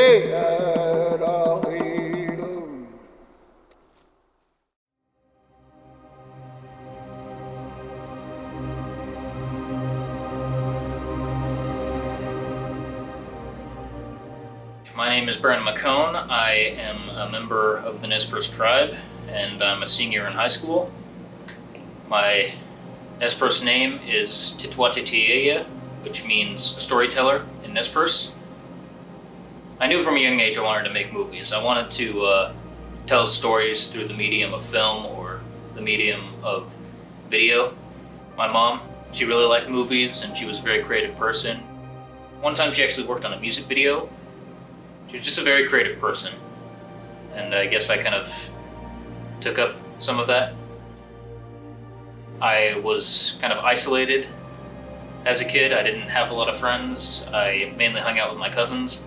My name is Brandon McHone. I am a member of the Nez Perce tribe, and I'm a senior in high school. My Nez Perce name is Titwatitiaya, which means storyteller in Nez Perce. I knew from a young age I wanted to make movies. I wanted to tell stories through the medium of film or the medium of video. My mom, she really liked movies and she was a very creative person. One time she actually worked on a music video. She was just a very creative person, and I guess I kind of took up some of that. I was kind of isolated as a kid. I didn't have a lot of friends. I mainly hung out with my cousins,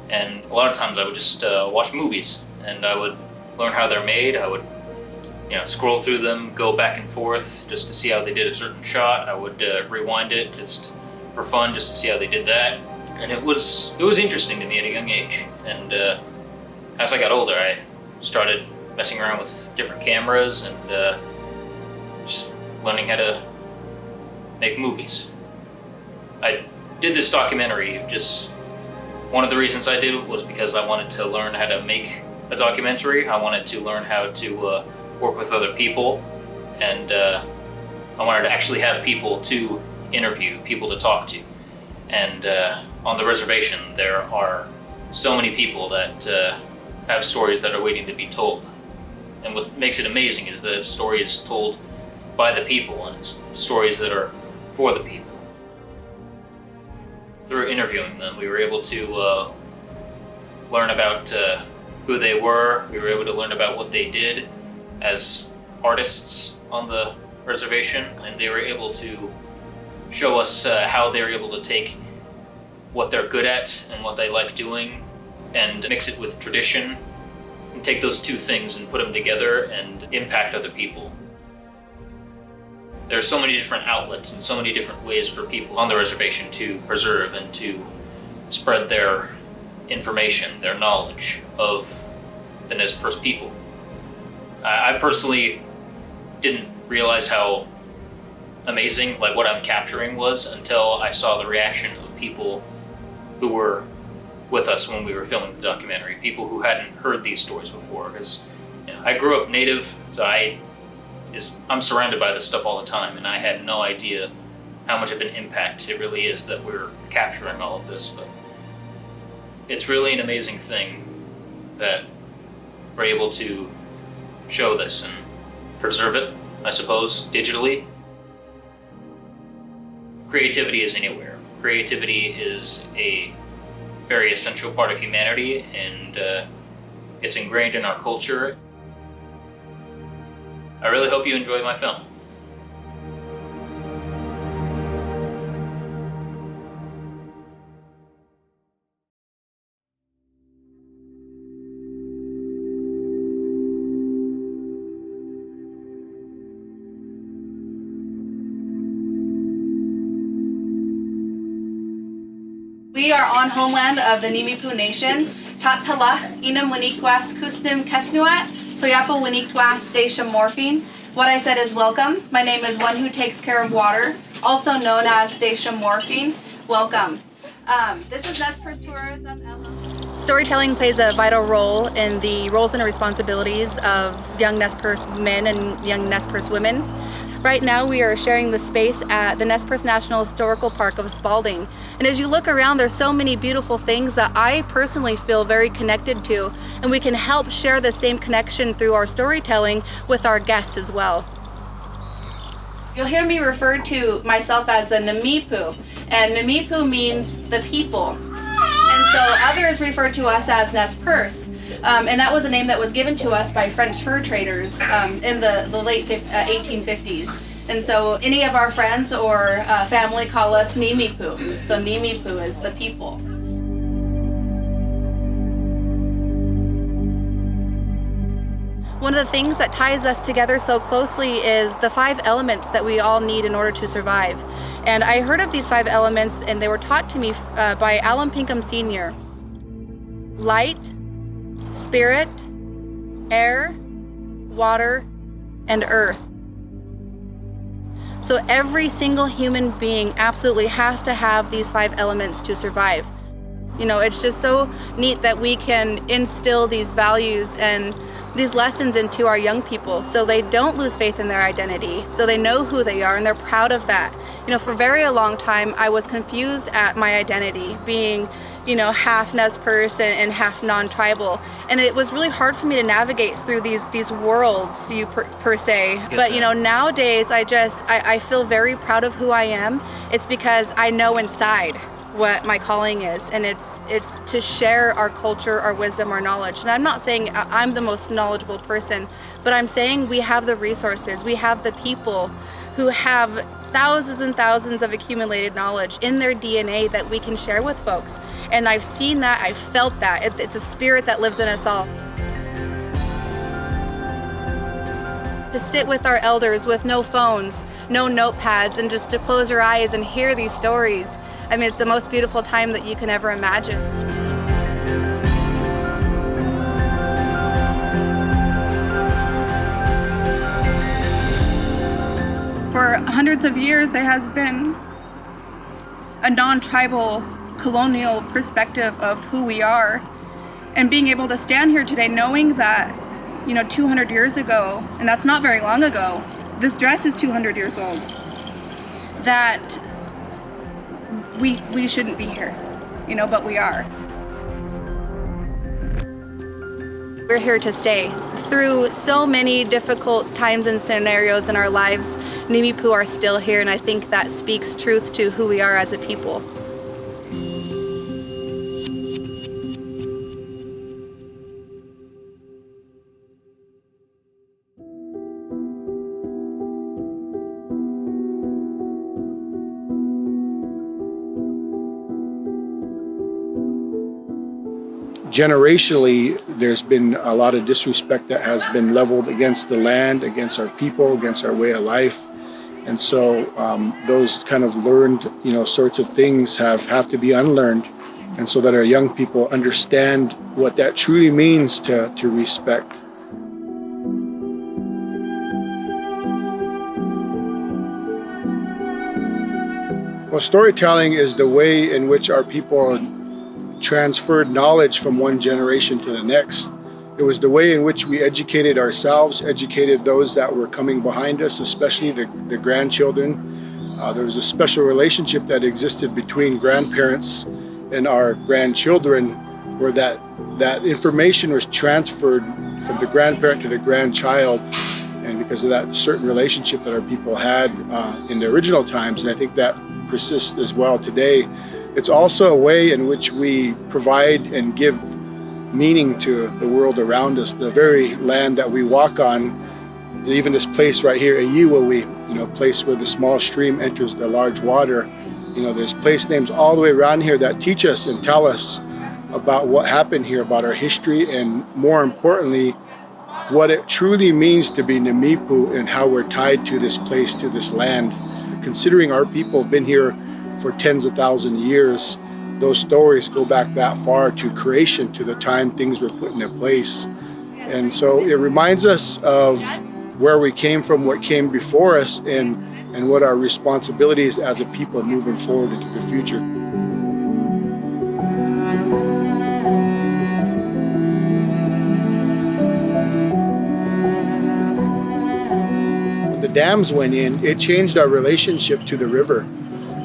and a lot of times I would just watch movies, and I would learn how they're made. I would, scroll through them, go back and forth just to see how they did a certain shot. I would rewind it just for fun, just to see how they did that. And it was interesting to me at a young age. And as I got older, I started messing around with different cameras and just learning how to make movies. I did this documentary. Just one of the reasons I did it was because I wanted to learn how to make a documentary. I wanted to learn how to work with other people, and I wanted to actually have people to interview, people to talk to. And on the reservation, there are so many people that have stories that are waiting to be told. And what makes it amazing is that the story is told by the people, and it's stories that are for the people. Through interviewing them, we were able to learn about who they were. We were able to learn about what they did as artists on the reservation, and they were able to show us how they're able to take what they're good at and what they like doing and mix it with tradition, and take those two things and put them together and impact other people. There are so many different outlets and so many different ways for people on the reservation to preserve and to spread their information, their knowledge of the Nez Perce people. I personally didn't realize how amazing what I'm capturing was until I saw the reaction of people who were with us when we were filming the documentary, people who hadn't heard these stories before. Because I grew up native, so I'm surrounded by this stuff all the time, and I had no idea how much of an impact it really is that we're capturing all of this. But it's really an amazing thing that we're able to show this and preserve it, I suppose, digitally. Creativity is anywhere. Creativity is a very essential part of humanity, and it's ingrained in our culture. I really hope you enjoy my film. We are on homeland of the Nimiipuu Nation. Tatsala, Inam Winikwas Kusnim Kesnuat, Soyapo Winikwas Stacia Morfin. What I said is welcome. My name is One Who Takes Care of Water, also known as Stacia Morfin. Welcome. This is Nez Perce Tourism. Storytelling plays a vital role in the roles and responsibilities of young Nez Perce men and young Nez Perce women. Right now we are sharing the space at the Nez Perce National Historical Park of Spalding. And as you look around, there's so many beautiful things that I personally feel very connected to, and we can help share the same connection through our storytelling with our guests as well. You'll hear me refer to myself as a Nimiipuu, and Nimiipuu means the people. And so others refer to us as Nez Perce. And that was a name that was given to us by French fur traders in the late 1850s. And so any of our friends or family call us Nimiipuu. So Nimiipuu is the people. One of the things that ties us together so closely is the 5 elements that we all need in order to survive. And I heard of these 5 elements, and they were taught to me by Alan Pinkham Sr. light, spirit, air, water, and earth. So every single human being absolutely has to have these 5 elements to survive. You know, it's just so neat that we can instill these values and these lessons into our young people so they don't lose faith in their identity, so they know who they are and they're proud of that. You know, for a very long time, I was confused at my identity, being, you know, half Nez Perce and half non-tribal. And it was really hard for me to navigate through these worlds, per se. But, you know, nowadays, I feel very proud of who I am. It's because I know inside what my calling is, and it's to share our culture, our wisdom, our knowledge. And I'm not saying I'm the most knowledgeable person, but I'm saying we have the resources, we have the people who have thousands and thousands of accumulated knowledge in their DNA that we can share with folks. And I've seen that, I've felt that. It's a spirit that lives in us all. To sit with our elders with no phones, no notepads, and just to close your eyes and hear these stories. I mean, it's the most beautiful time that you can ever imagine. For hundreds of years, there has been a non-tribal colonial perspective of who we are. And being able to stand here today knowing that, you know, 200 years ago, and that's not very long ago, this dress is 200 years old, that we shouldn't be here, you know, but we are. We're here to stay. Through so many difficult times and scenarios in our lives, Nimiipuu are still here, and I think that speaks truth to who we are as a people. Generationally, there's been a lot of disrespect that has been leveled against the land, against our people, against our way of life. And so those kind of learned, you know, sorts of things have to be unlearned. And so that our young people understand what that truly means to respect. Well, storytelling is the way in which our people transferred knowledge from one generation to the next. It was the way in which we educated ourselves, educated those that were coming behind us, especially the grandchildren. There was a special relationship that existed between grandparents and our grandchildren, where that information was transferred from the grandparent to the grandchild. And because of that certain relationship that our people had in the original times, and I think that persists as well today, it's also a way in which we provide and give meaning to the world around us, the very land that we walk on. Even this place right here, Iyiwa, place where the small stream enters the large water. You know, there's place names all the way around here that teach us and tell us about what happened here, about our history, and more importantly, what it truly means to be Nimiipuu and how we're tied to this place, to this land. Considering our people have been here for tens of thousands of years, those stories go back that far to creation, to the time things were put into place. And so it reminds us of where we came from, what came before us, and what our responsibilities as a people moving forward into the future. When the dams went in, it changed our relationship to the river.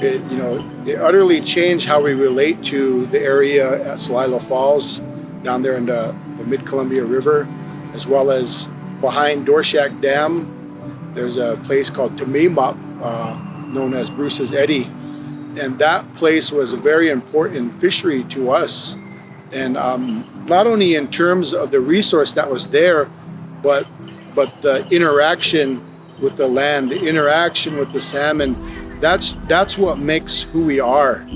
It utterly changed how we relate to the area at Celilo Falls, down there in the Mid-Columbia River, as well as behind Dorshack Dam. There's a place called Nimiipuu, known as Bruce's Eddy. And that place was a very important fishery to us. And not only in terms of the resource that was there, but the interaction with the land, the interaction with the salmon. That's what makes who we are.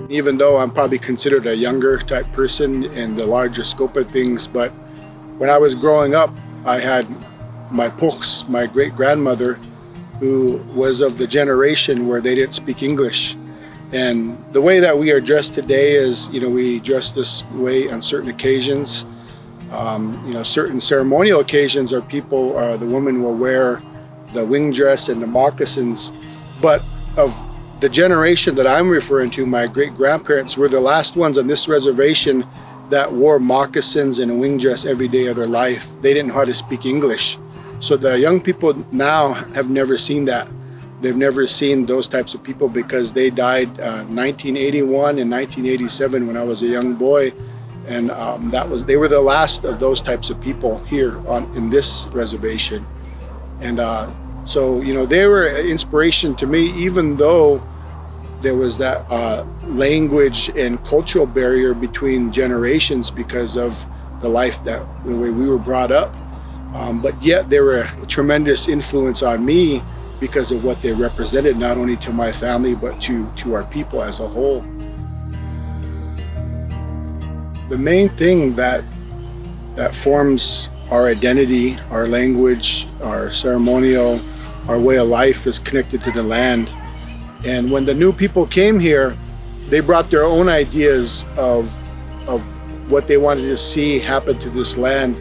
Even though I'm probably considered a younger type person in the larger scope of things, but when I was growing up, I had my puks, my great-grandmother, who was of the generation where they didn't speak English. And the way that we are dressed today is, we dress this way on certain occasions. Certain ceremonial occasions the women will wear the wing dress and the moccasins. But of the generation that I'm referring to, my great-grandparents were the last ones on this reservation that wore moccasins and a wing dress every day of their life. They didn't know how to speak English. So the young people now have never seen that. They've never seen those types of people because they died 1981 and 1987 when I was a young boy. And they were the last of those types of people here in this reservation. And so they were an inspiration to me, even though there was that language and cultural barrier between generations because of the way we were brought up. But yet they were a tremendous influence on me because of what they represented, not only to my family, but to our people as a whole. The main thing that forms our identity, our language, our ceremonial, our way of life is connected to the land. And when the new people came here, they brought their own ideas of what they wanted to see happen to this land.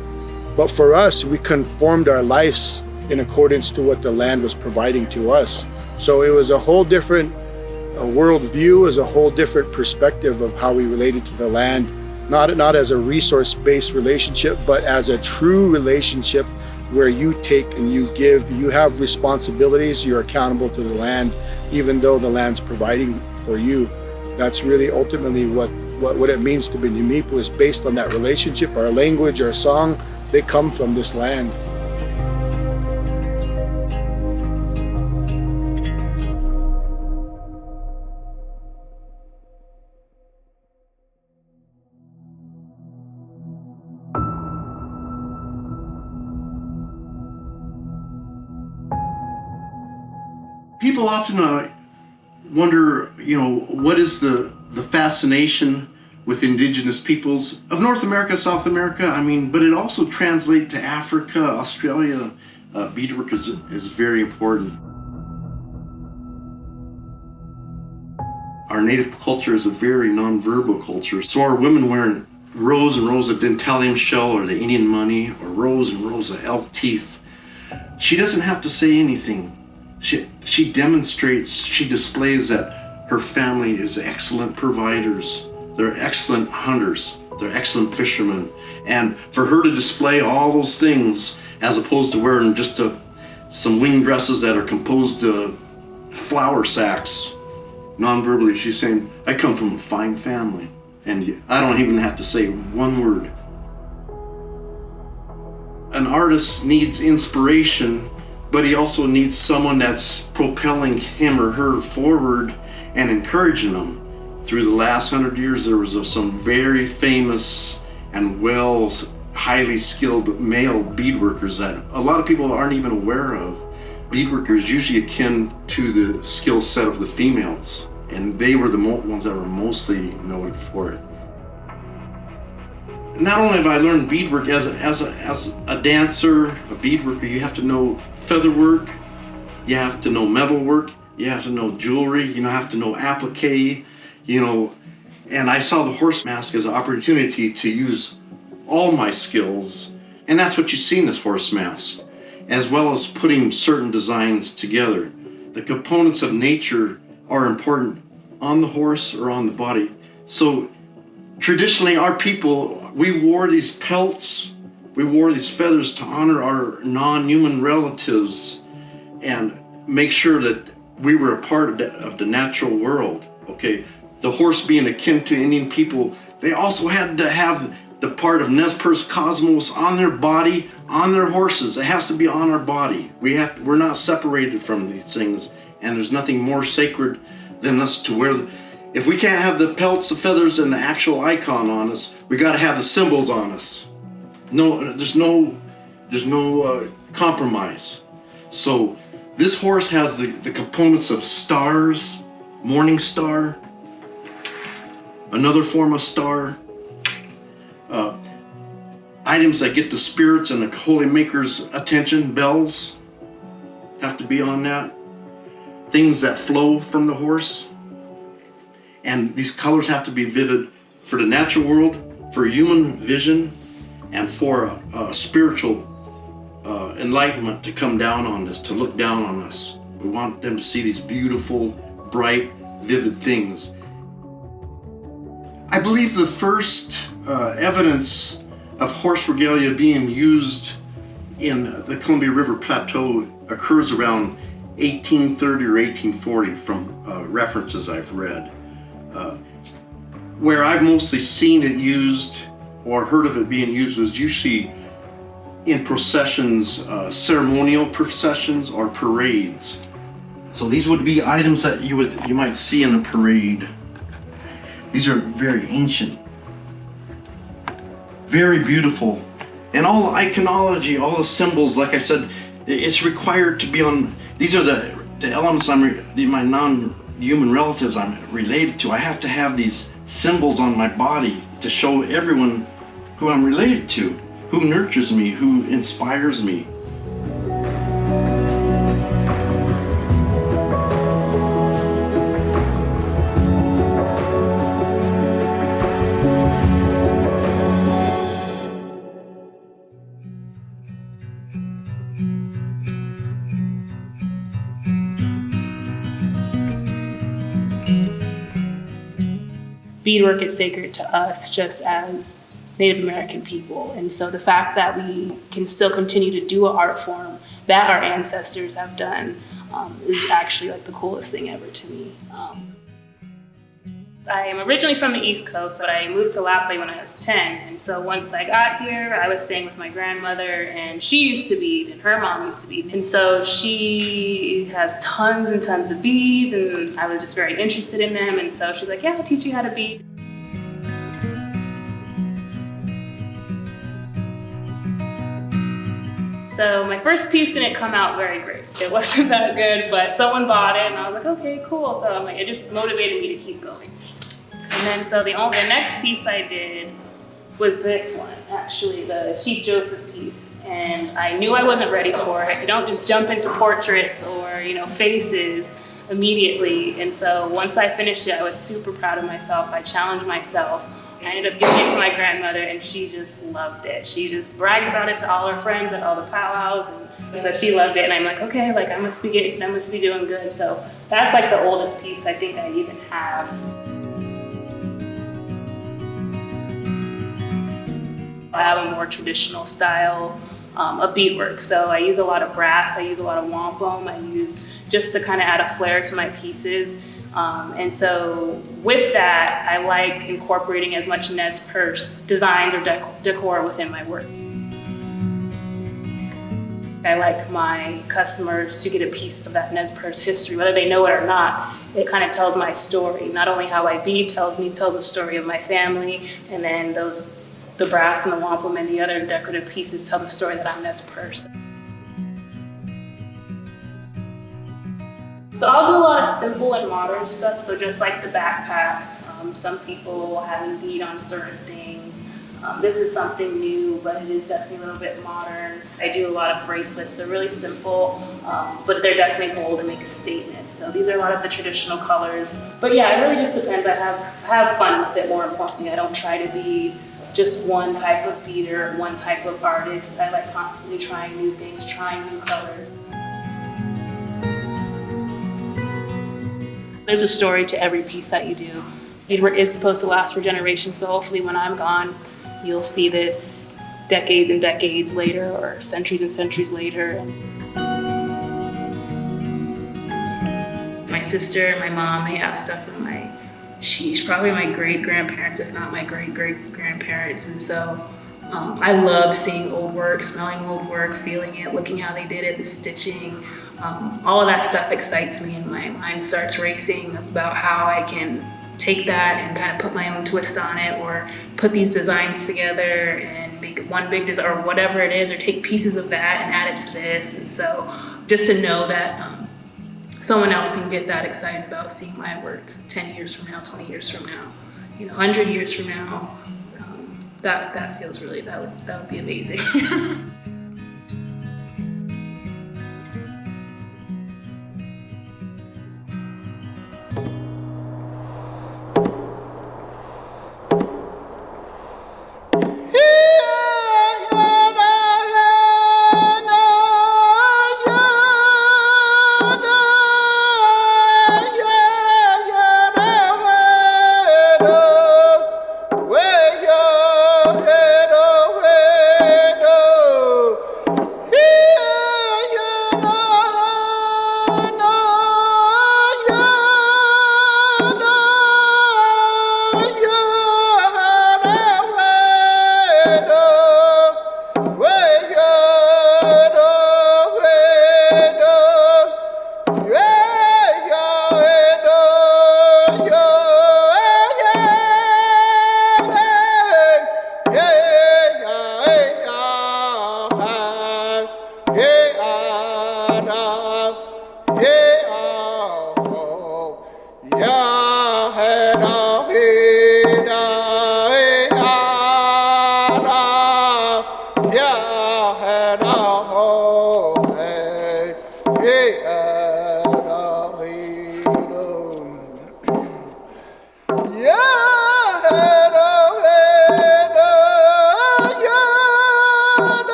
But for us, we conformed our lives in accordance to what the land was providing to us. So it was a whole different worldview, it was a whole different perspective of how we related to the land. Not as a resource-based relationship, but as a true relationship where you take and you give, you have responsibilities, you're accountable to the land, even though the land's providing for you. That's really ultimately what it means to be Nimiipuu, is based on that relationship. Our language, our song, they come from this land. People often wonder, what is the fascination with indigenous peoples of North America, South America? But it also translates to Africa, Australia. Beadwork is very important. Our native culture is a very nonverbal culture. So our women wearing rows and rows of dentalium shell or the Indian money or rows and rows of elk teeth, she doesn't have to say anything. She demonstrates, she displays that her family is excellent providers. They're excellent hunters. They're excellent fishermen. And for her to display all those things, as opposed to wearing just some wing dresses that are composed of flour sacks, non-verbally, she's saying, I come from a fine family. And I don't even have to say one word. An artist needs inspiration, but he also needs someone that's propelling him or her forward and encouraging them. Through the last 100 years, there was some very famous and highly skilled male beadworkers that a lot of people aren't even aware of. Beadworkers usually akin to the skill set of the females, and they were the ones that were mostly noted for it. Not only have I learned beadwork as a dancer, a beadworker, you have to know feather work, you have to know metal work, you have to know jewelry, you have to know applique, and I saw the horse mask as an opportunity to use all my skills, and that's what you see in this horse mask, as well as putting certain designs together. The components of nature are important on the horse or on the body. So traditionally, our people, we wore these pelts, we wore these feathers to honor our non-human relatives and make sure that we were a part of the natural world, okay? The horse being akin to Indian people, they also had to have the part of Nez Perce cosmos on their body, on their horses. It has to be on our body. We're not separated from these things, and there's nothing more sacred than us to wear. If we can't have the pelts, the feathers, and the actual icon on us, we got to have the symbols on us. No, there's no compromise. So this horse has the components of stars, morning star, another form of star, items that get the spirits and the holy maker's attention, bells, have to be on that. Things that flow from the horse. And these colors have to be vivid for the natural world, for human vision, and for a spiritual enlightenment to come down on us, to look down on us. We want them to see these beautiful, bright, vivid things. I believe the first evidence of horse regalia being used in the Columbia River Plateau occurs around 1830 or 1840 from references I've read. Where I've mostly seen it used or heard of it being used was usually in processions, ceremonial processions or parades. So these would be items that you might see in a parade. These are very ancient, very beautiful, and all the iconology, all the symbols. Like I said, it's required to be on. These are the elements my non-human relatives I'm related to. I have to have these symbols on my body to show everyone who I'm related to, who nurtures me, who inspires me. Beadwork is sacred to us just as Native American people. And so the fact that we can still continue to do an art form that our ancestors have done is actually like the coolest thing ever to me. I am originally from the East Coast, but I moved to Lapwai when I was 10. And so once I got here, I was staying with my grandmother, and she used to bead, and her mom used to bead. And so she has tons and tons of beads, and I was just very interested in them. And so she's like, yeah, I'll teach you how to bead. So my first piece didn't come out very great. It wasn't that good, but someone bought it, and I was like, okay, cool. So I'm like, it just motivated me to keep going. And then so the next piece I did was this one, actually, the Chief Joseph piece. And I knew I wasn't ready for it. You don't just jump into portraits or, faces immediately. And so once I finished it, I was super proud of myself. I challenged myself. I ended up giving it to my grandmother, and she just loved it. She just bragged about it to all her friends at all the powwows, and so she loved it. And I'm like, okay, like I must be doing good. So that's like the oldest piece I think I even have. I have a more traditional style of beadwork. So I use a lot of brass, I use a lot of wampum, I use just to kind of add a flair to my pieces. And so with that, I like incorporating as much Nez Perce designs or decor within my work. I like my customers to get a piece of that Nez Perce history, whether they know it or not. It kind of tells my story. Not only how I bead tells a story of my family, and then the brass and the wampum and the other decorative pieces tell the story that I'm Nez Perce. So I'll do a lot of simple and modern stuff. So just like the backpack, some people having bead on certain things. This is something new, but it is definitely a little bit modern. I do a lot of bracelets. They're really simple, but they're definitely bold and make a statement. So these are a lot of the traditional colors. But yeah, it really just depends. I have fun with it, more importantly. I don't try to be just one type of beader, one type of artist. I like constantly trying new things, trying new colors. There's a story to every piece that you do. Beadwork is supposed to last for generations, so hopefully when I'm gone, you'll see this decades and decades later, or centuries and centuries later. My sister and my mom, they have stuff from she's probably my great-grandparents, if not my great-great-grandparents. And so I love seeing old work, smelling old work, feeling it, looking how they did it, the stitching. All of that stuff excites me, and my mind starts racing about how I can take that and kind of put my own twist on it, or put these designs together and make one big design, or whatever it is, or take pieces of that and add it to this. And so just to know that someone else can get that excited about seeing my work 10 years from now, 20 years from now, 100 years from now, that feels really, that would be amazing.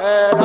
Yeah.